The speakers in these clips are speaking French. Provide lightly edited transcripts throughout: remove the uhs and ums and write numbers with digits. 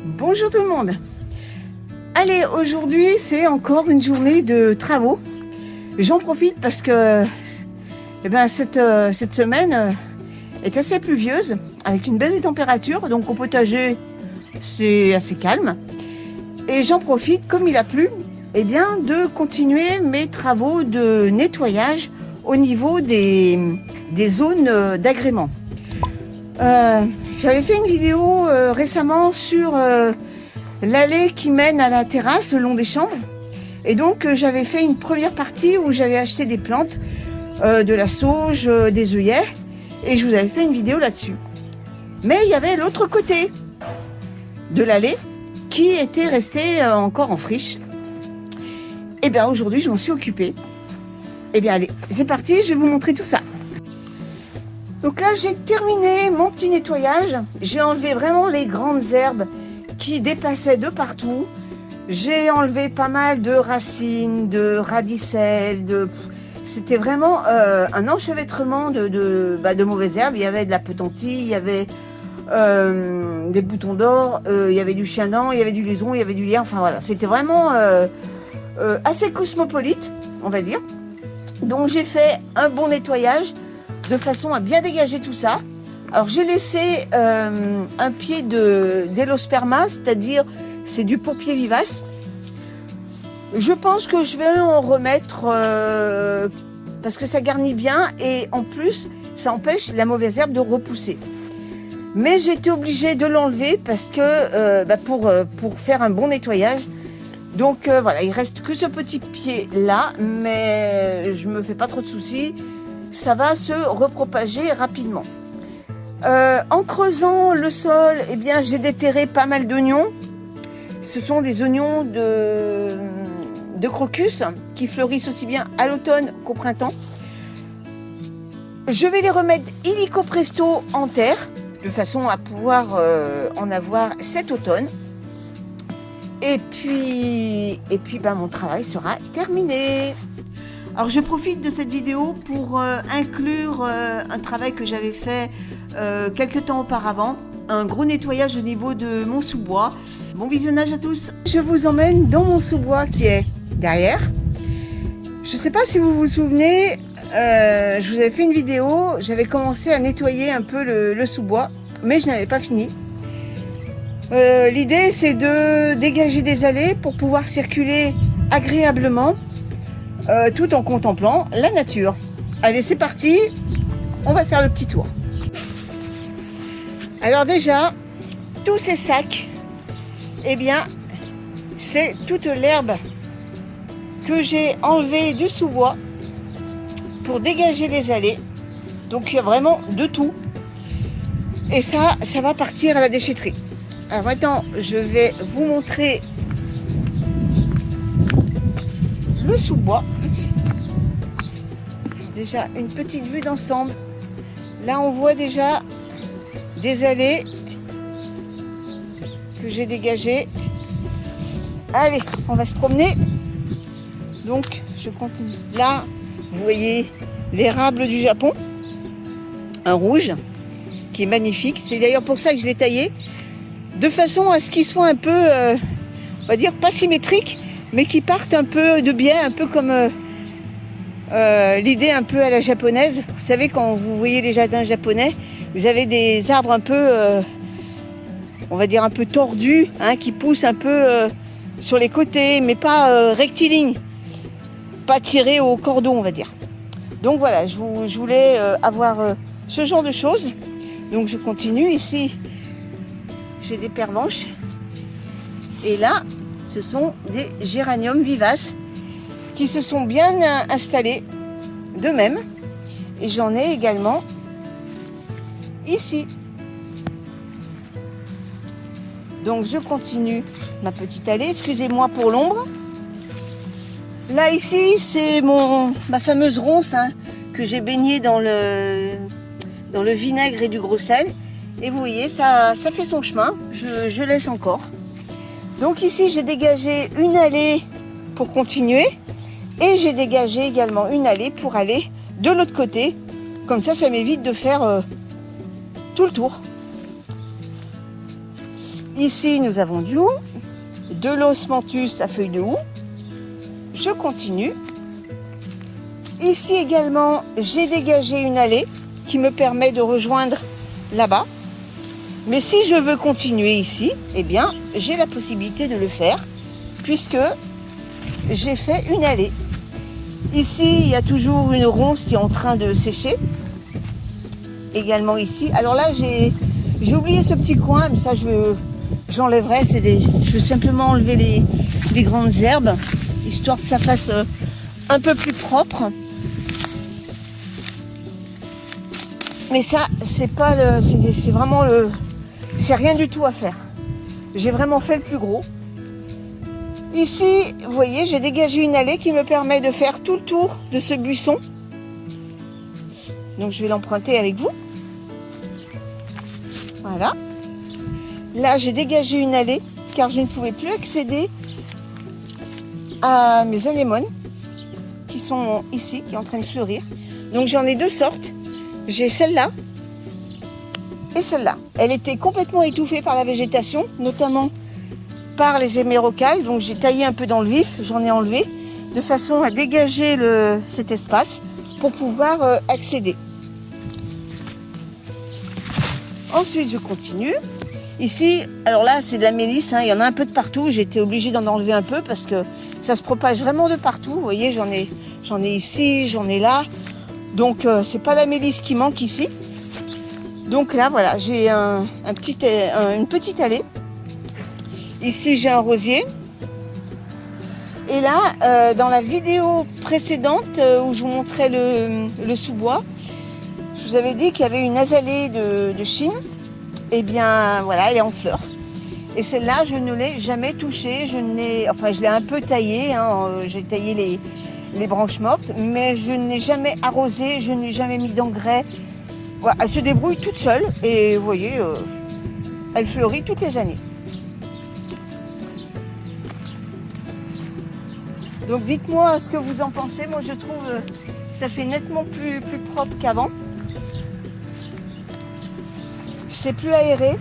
Bonjour tout le monde. Allez, aujourd'hui c'est encore une journée de travaux. J'en profite parce que cette semaine est assez pluvieuse avec une baisse des températures. Donc au potager c'est assez calme. Et j'en profite, comme il a plu, de continuer mes travaux de nettoyage au niveau des zones d'agrément. J'avais fait une vidéo récemment sur l'allée qui mène à la terrasse le long des chambres. Et donc j'avais fait une première partie où j'avais acheté des plantes, de la sauge, des œillets. Et je vous avais fait une vidéo là-dessus. Mais il y avait l'autre côté de l'allée qui était resté encore en friche. Et bien aujourd'hui je m'en suis occupée. Et bien allez, c'est parti, je vais vous montrer tout ça. Donc là, j'ai terminé mon petit nettoyage. J'ai enlevé vraiment les grandes herbes qui dépassaient de partout. J'ai enlevé pas mal de racines, de radicelles. C'était vraiment un enchevêtrement de mauvaises herbes. Il y avait de la petentille, il y avait des boutons d'or, il y avait du chien-dent, il y avait du liseron, il y avait du lierre. Enfin voilà, c'était vraiment assez cosmopolite, on va dire. Donc j'ai fait un bon nettoyage de façon à bien dégager tout ça. Alors j'ai laissé un pied d'élosperma, c'est-à-dire c'est du pourpier vivace. Je pense que je vais en remettre parce que ça garnit bien et en plus ça empêche la mauvaise herbe de repousser. Mais j'ai été obligée de l'enlever parce que pour faire un bon nettoyage. Donc voilà, il reste que ce petit pied là, mais je me fais pas trop de soucis. Ça va se repropager rapidement. En creusant le sol, j'ai déterré pas mal d'oignons. Ce sont des oignons de crocus qui fleurissent aussi bien à l'automne qu'au printemps. Je vais les remettre illico presto en terre, de façon à pouvoir en avoir cet automne. Et puis mon travail sera terminé. Alors je profite de cette vidéo pour inclure un travail que j'avais fait quelques temps auparavant, un gros nettoyage au niveau de mon sous-bois. Bon visionnage à tous. Je vous emmène dans mon sous-bois qui est derrière. Je ne sais pas si vous vous souvenez, je vous avais fait une vidéo, j'avais commencé à nettoyer un peu le sous-bois, mais je n'avais pas fini. L'idée c'est de dégager des allées pour pouvoir circuler agréablement tout en contemplant la nature. Allez, c'est parti, on va faire le petit tour. Alors déjà, tous ces sacs, c'est toute l'herbe que j'ai enlevée du sous-bois pour dégager les allées. Donc il y a vraiment de tout. Et ça va partir à la déchetterie. Alors maintenant, je vais vous montrer le sous-bois. Déjà une petite vue d'ensemble. Là on voit déjà des allées que j'ai dégagées. Allez, on va se promener. Donc je continue. Là vous voyez l'érable du Japon, un rouge qui est magnifique. C'est d'ailleurs pour ça que je l'ai taillé, de façon à ce qu'il soit un peu on va dire pas symétrique, mais qui partent un peu de biais, un peu comme l'idée un peu à la japonaise. Vous savez, quand vous voyez les jardins japonais, vous avez des arbres un peu, on va dire un peu tordus, qui poussent un peu sur les côtés, mais pas rectilignes, pas tirés au cordon, on va dire. Donc voilà, je voulais avoir ce genre de choses. Donc je continue. Ici, j'ai des pervenches. Et là, ce sont des géraniums vivaces qui se sont bien installés d'eux-mêmes. Et j'en ai également ici. Donc je continue ma petite allée. Excusez-moi pour l'ombre. Là ici, c'est ma fameuse ronce que j'ai baignée dans le vinaigre et du gros sel. Et vous voyez, ça fait son chemin. Je laisse encore. Donc ici, j'ai dégagé une allée pour continuer. Et j'ai dégagé également une allée pour aller de l'autre côté. Comme ça m'évite de faire tout le tour. Ici, nous avons du hou, de l'osmanthus à feuilles de houx. Je continue. Ici également, j'ai dégagé une allée qui me permet de rejoindre là-bas. Mais si je veux continuer ici, eh bien, j'ai la possibilité de le faire puisque j'ai fait une allée. Ici, il y a toujours une ronce qui est en train de sécher. Également ici. Alors là, j'ai oublié ce petit coin, mais ça, j'enlèverai. Je veux simplement enlever les grandes herbes, histoire que ça fasse un peu plus propre. Mais ça, c'est vraiment c'est rien du tout à faire. J'ai vraiment fait le plus gros. Ici, vous voyez, j'ai dégagé une allée qui me permet de faire tout le tour de ce buisson. Donc je vais l'emprunter avec vous. Voilà. Là, j'ai dégagé une allée car je ne pouvais plus accéder à mes anémones qui sont ici, qui sont en train de fleurir. Donc j'en ai deux sortes. J'ai celle-là et celle-là. Elle était complètement étouffée par la végétation, notamment par les hémérocalles. Donc j'ai taillé un peu dans le vif, j'en ai enlevé de façon à dégager cet espace pour pouvoir accéder. Ensuite, je continue. Ici, alors là, c'est de la mélisse, hein, il y en a un peu de partout. J'ai été obligée d'en enlever un peu parce que ça se propage vraiment de partout. Vous voyez, j'en ai ici, j'en ai là. Donc, c'est pas la mélisse qui manque ici. Donc là, voilà, j'ai une petite allée. Ici, j'ai un rosier. Et là, dans la vidéo précédente où je vous montrais le sous-bois, je vous avais dit qu'il y avait une azalée de Chine. Eh bien, voilà, elle est en fleurs. Et celle-là, je ne l'ai jamais touchée. Je l'ai un peu taillée. Hein, j'ai taillé les branches mortes, mais je n'ai jamais arrosé, je n'ai jamais mis d'engrais. Voilà, elle se débrouille toute seule et vous voyez, elle fleurit toutes les années. Donc dites-moi ce que vous en pensez. Moi, je trouve que ça fait nettement plus propre qu'avant. C'est plus aéré.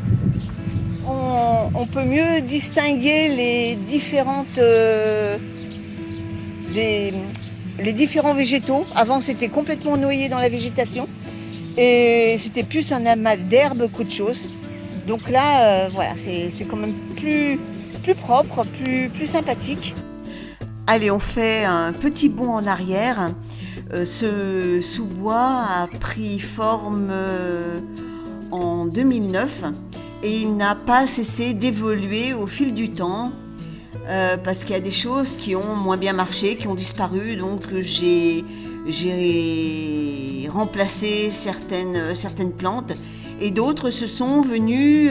On peut mieux distinguer les différents végétaux. Avant, c'était complètement noyé dans la végétation et c'était plus un amas d'herbes qu'autre chose. Donc là, voilà, c'est quand même plus propre, plus sympathique. Allez, on fait un petit bond en arrière. Ce sous-bois a pris forme en 2009 et il n'a pas cessé d'évoluer au fil du temps parce qu'il y a des choses qui ont moins bien marché, qui ont disparu. Donc j'ai remplacé certaines plantes et d'autres se sont venues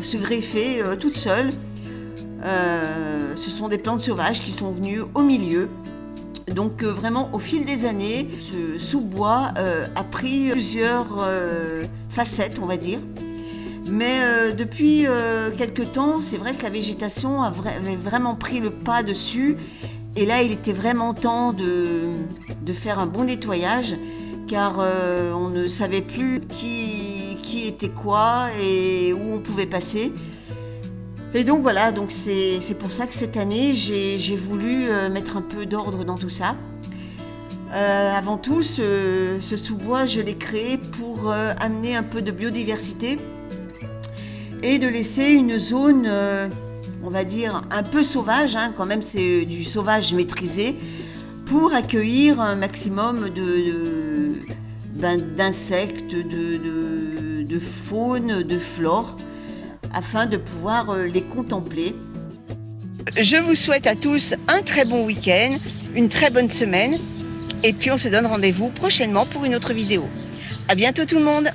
se greffer toutes seules. Ce sont des plantes sauvages qui sont venues au milieu. Donc vraiment au fil des années, ce sous-bois a pris plusieurs facettes, on va dire. Mais depuis quelques temps, c'est vrai que la végétation avait vraiment pris le pas dessus. Et là, il était vraiment temps de faire un bon nettoyage, car on ne savait plus qui était quoi et où on pouvait passer. Et donc voilà, donc c'est pour ça que cette année, j'ai voulu mettre un peu d'ordre dans tout ça. Avant tout, ce sous-bois, je l'ai créé pour amener un peu de biodiversité et de laisser une zone, on va dire, un peu sauvage, hein, quand même c'est du sauvage maîtrisé, pour accueillir un maximum d'insectes, de faune, de flore, afin de pouvoir les contempler. Je vous souhaite à tous un très bon week-end, une très bonne semaine, et puis on se donne rendez-vous prochainement pour une autre vidéo. À bientôt tout le monde!